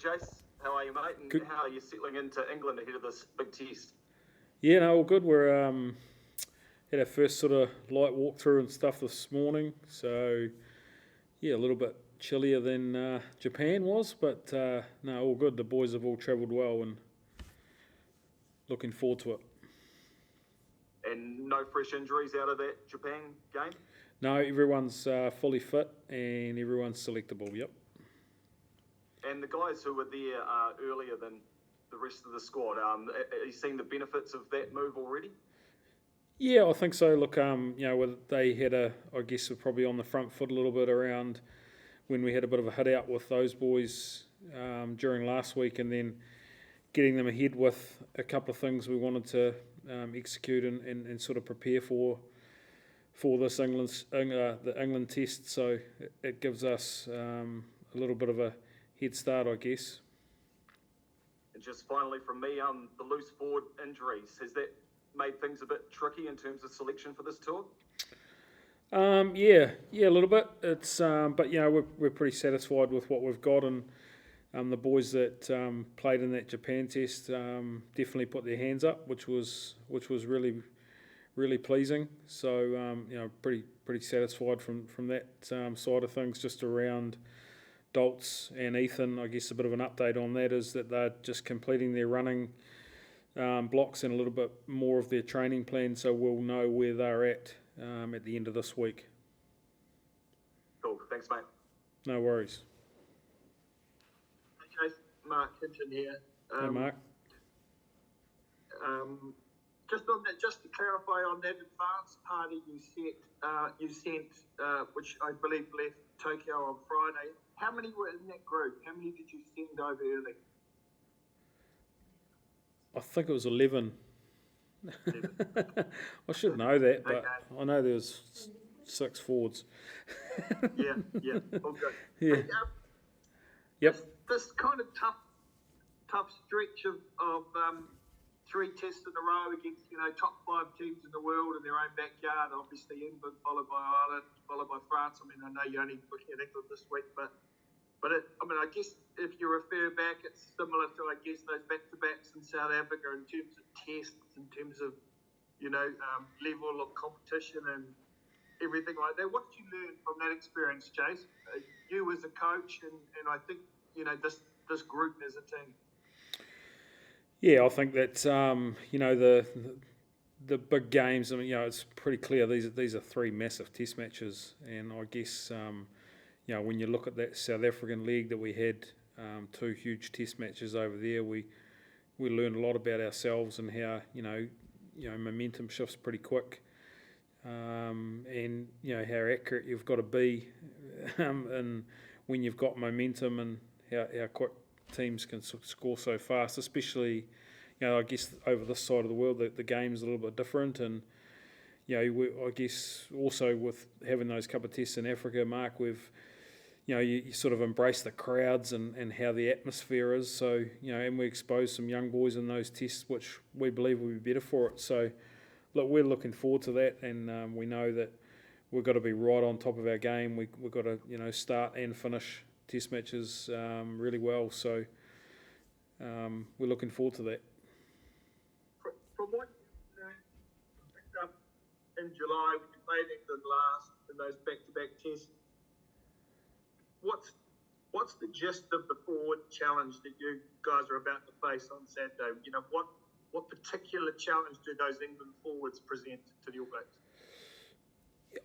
Jase, how are you, mate? And Good. how are you settling into England ahead of this big test? Yeah, no, all good. We're had our first sort of light walkthrough and stuff this morning, so yeah, a little bit chillier than Japan was, but no, all good. The boys have all travelled well and looking forward to it. And no fresh injuries out of that Japan game? No, everyone's fully fit and everyone's selectable. Yep. And the guys who were there earlier than the rest of the squad, are you seeing the benefits of that move already? Yeah, I think so. Look, they had I guess, were probably on the front foot a little bit around when we had a bit of a hit out with those boys during last week, and then getting them ahead with a couple of things we wanted to execute and sort of prepare for this the England test. So it gives us a little bit of a head start, I guess. And just finally from me, the loose forward injuries, has that made things a bit tricky in terms of selection for this tour? Yeah, a little bit. It's but we're pretty satisfied with what we've got, and the boys that played in that Japan test definitely put their hands up, which was really pleasing. So pretty satisfied from that side of things. Just around Daltz and Ethan, I guess a bit of an update on that is that they're just completing their running blocks and a little bit more of their training plan, so we'll know where they're at the end of this week. Cool, thanks mate. No worries. Hey Jase, Mark Hinton here. Hey Mark. Just on that, just to clarify on that advance party you sent, which I believe left Tokyo on Friday. How many were in that group? How many did you send over early? I think it was 11. 11. I should know that, but okay. I know there was 6 forwards. yeah, all good. Yeah. Hey, Yep. This kind of tough stretch of 3 tests in a row against top 5 teams in the world in their own backyard. Obviously England, followed by Ireland, followed by France. I mean, I know you're only looking at England this week, but I guess if you refer back, it's similar to those back-to-backs in South Africa in terms of tests, in terms of level of competition and everything like that. What did you learn from that experience, Jase? You as a coach, and I think this group as a team. Yeah, I think that the big games. I mean, it's pretty clear these are 3 massive test matches, and I guess when you look at that South African league that we had 2 huge test matches over there, we learned a lot about ourselves and how momentum shifts pretty quick, and how accurate you've got to be, and when you've got momentum, and how quick teams can score so fast, especially I guess over this side of the world the game's a little bit different, and I guess also with having those couple of tests in Africa, Mark, we've you sort of embrace the crowds and how the atmosphere is, so and we expose some young boys in those tests, which we believe will be better for it. So look, we're looking forward to that, and we know that we've got to be right on top of our game. We've got to start and finish test matches really well, so we're looking forward to that. From what you picked up in July when you played England last in those back-to-back tests, what's the gist of the forward challenge that you guys are about to face on Saturday? What particular challenge do those England forwards present to the All Blacks?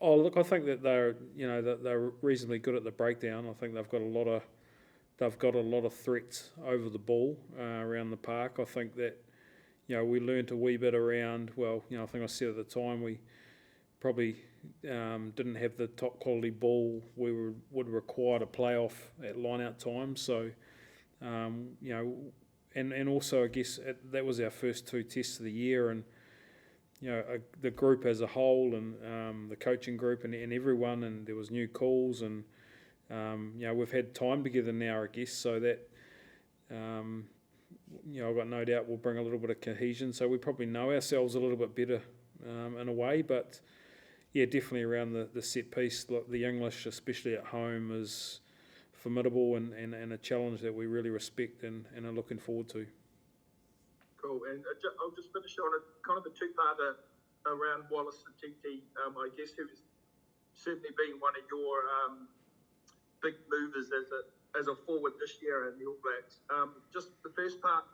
Oh, look, I think that they're reasonably good at the breakdown. I think they've got a lot of threats over the ball around the park. I think that we learnt a wee bit around. Well, I think I said at the time we probably didn't have the top quality ball we would require to play off at line-out time. So, and also I guess that was our first 2 tests of the year, and the group as a whole, and the coaching group and everyone, and there was new calls, and we've had time together now, I guess, so that I've got no doubt we'll bring a little bit of cohesion. So we probably know ourselves a little bit better in a way, but yeah, definitely around the set piece. Like the English, especially at home, is formidable and a challenge that we really respect and are looking forward to. Cool. And I'll just finish on a kind of a two-parter around Wallace and Sititi. I guess who's certainly been one of your big movers as a forward this year in the All Blacks. Just the first part,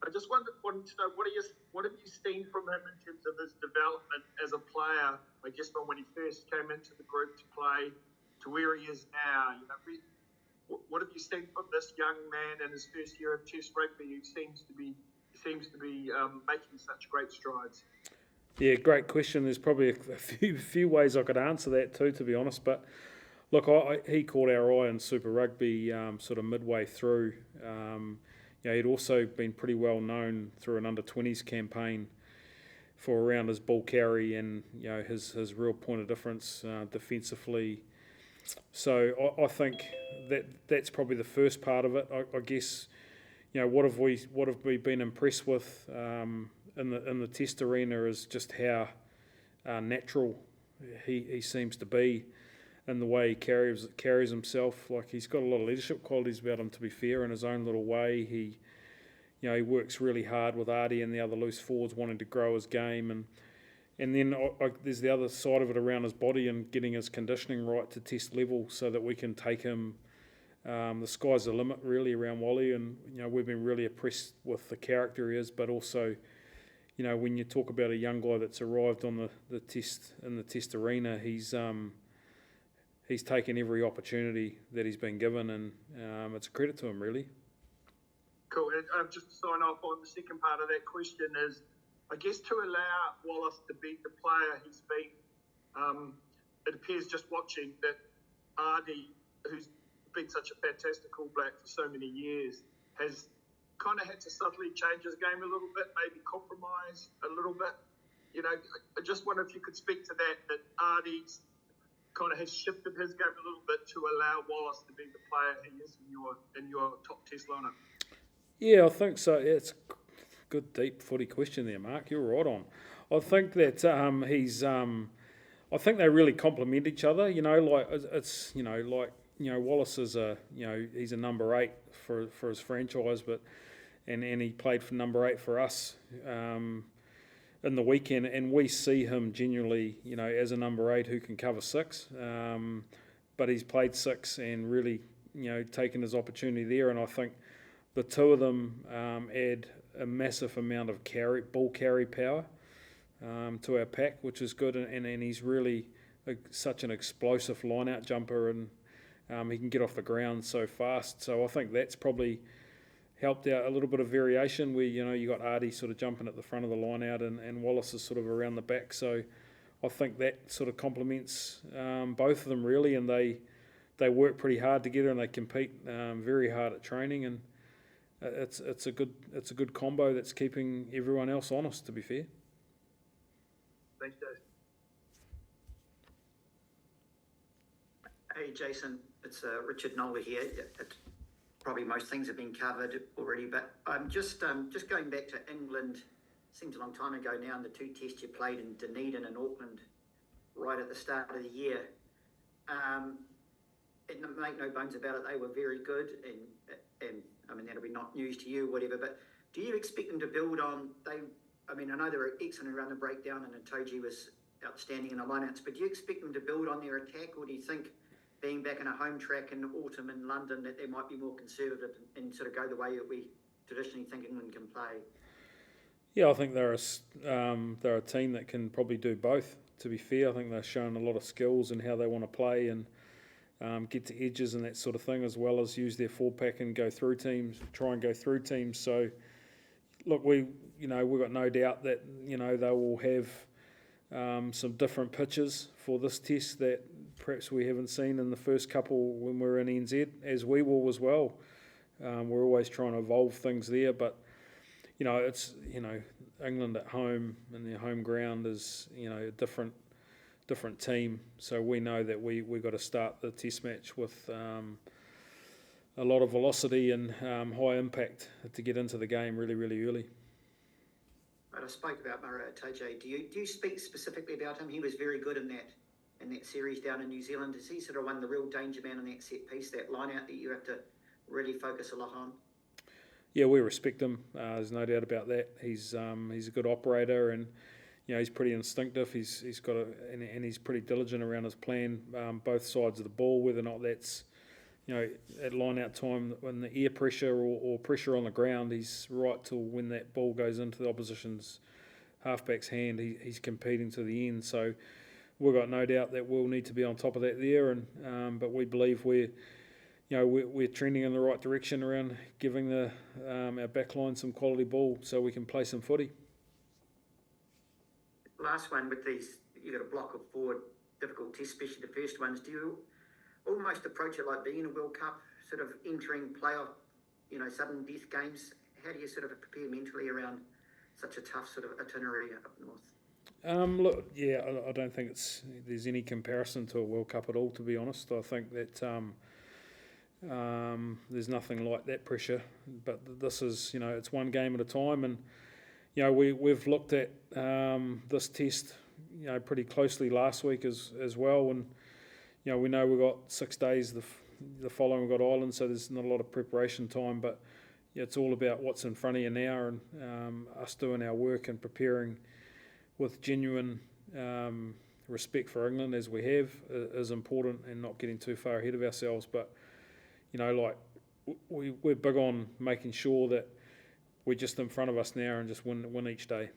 I just wanted to know what have you seen from him in terms of his development as a player? I guess from when he first came into the group to play to where he is now. What have you seen from this young man in his first year of Test rugby, who seems to be making such great strides? Yeah, great question. There's probably a few ways I could answer that too, to be honest. But look, he caught our eye in Super Rugby sort of midway through. He'd also been pretty well known through an under-20s campaign for around his ball carry and his real point of difference defensively. So I think that's probably the first part of it. I guess what have we been impressed with in the Test arena is just how natural he seems to be in the way he carries himself. Like, he's got a lot of leadership qualities about him, to be fair, in his own little way. He works really hard with Artie and the other loose forwards wanting to grow his game, and then there's the other side of it around his body and getting his conditioning right to Test level so that we can take him. The sky's the limit really around Wally, and we've been really impressed with the character he is, but also when you talk about a young guy that's arrived on the Test arena, he's taken every opportunity that he's been given, and it's a credit to him, really. Cool. And just to sign off on the second part of that question is, I guess, to allow Wallace to be the player he's been, it appears just watching that Artie, who's been such a fantastic All Black for so many years, has kind of had to subtly change his game a little bit, maybe compromise a little bit. I just wonder if you could speak to that Artie's kind of has shifted his game a little bit to allow Wallace to be the player he is in your top Test lineup. Yeah, I think so. Yeah, it's a good deep footy question there, Mark. You're right on. I think that I think they really complement each other. Wallace is he's a number 8 for his franchise, and he played for number 8 for us in the weekend, and we see him genuinely, as a number 8 who can cover 6. But he's played 6 and really, taken his opportunity there, and I think the two of them add a massive amount of ball carry power to our pack, which is good, and he's really such an explosive line-out jumper, and he can get off the ground so fast. So I think that's probably helped out a little bit of variation where, you got Artie sort of jumping at the front of the line-out and Wallace is sort of around the back. So I think that sort of complements both of them really, and they work pretty hard together and they compete very hard at training, and it's a good combo that's keeping everyone else honest, to be fair. Thanks, Jase. Hey, Jason, it's Richard Nola here. Probably most things have been covered already, but I'm just going back to England. Seems a long time ago now, and the 2 tests you played in Dunedin and Auckland right at the start of the year. And make no bones about it, they were very good, and I mean, that'll be not news to you, whatever, but do you expect them to build on, I know they were excellent around the breakdown and Itoji was outstanding in the lineouts, but do you expect them to build on their attack, or do you think being back in a home track in autumn in London that they might be more conservative and sort of go the way that we traditionally think England can play? Yeah, I think they're a team that can probably do both, to be fair. I think they've shown a lot of skills in how they want to play and get to edges and that sort of thing, as well as use their 4-pack and try and go through teams. So, look, we've got no doubt that, they will have some different pitches for this test that perhaps we haven't seen in the first couple when we were in NZ, as we will as well. We're always trying to evolve things there, but it's England at home and their home ground is a different team. So we know that we've got to start the test match with a lot of velocity and high impact to get into the game really, really early. But I spoke about Mara Itoje. Do you speak specifically about him? He was very good in that in that series down in New Zealand. Is he sort of one of the real danger man in that set piece, that line out that you have to really focus a lot on? Yeah, we respect him. There's no doubt about that. He's a good operator, and he's pretty instinctive. He's got and he's pretty diligent around his plan, both sides of the ball. Whether or not that's at line out time, when the air pressure or pressure on the ground, he's right till when that ball goes into the opposition's halfback's hand. He's competing to the end. So we've got no doubt that we'll need to be on top of that there. And but we believe we're trending in the right direction around giving our backline some quality ball so we can play some footy. Last one with these, you got a block of 4 difficult tests, especially the first ones. Do you almost approach it like being a World Cup, sort of entering playoff, sudden death games? How do you sort of prepare mentally around such a tough sort of itinerary up north? Look, yeah, I don't think there's any comparison to a World Cup at all, to be honest. I think that there's nothing like that pressure, but this is, it's one game at a time, and we've looked at this test, pretty closely last week as well, and we know we've got 6 days. The following we've got Ireland, so there's not a lot of preparation time, but it's all about what's in front of you now, and us doing our work and preparing with genuine respect for England as we have is important, and not getting too far ahead of ourselves. But we're big on making sure that we're just in front of us now and just win each day.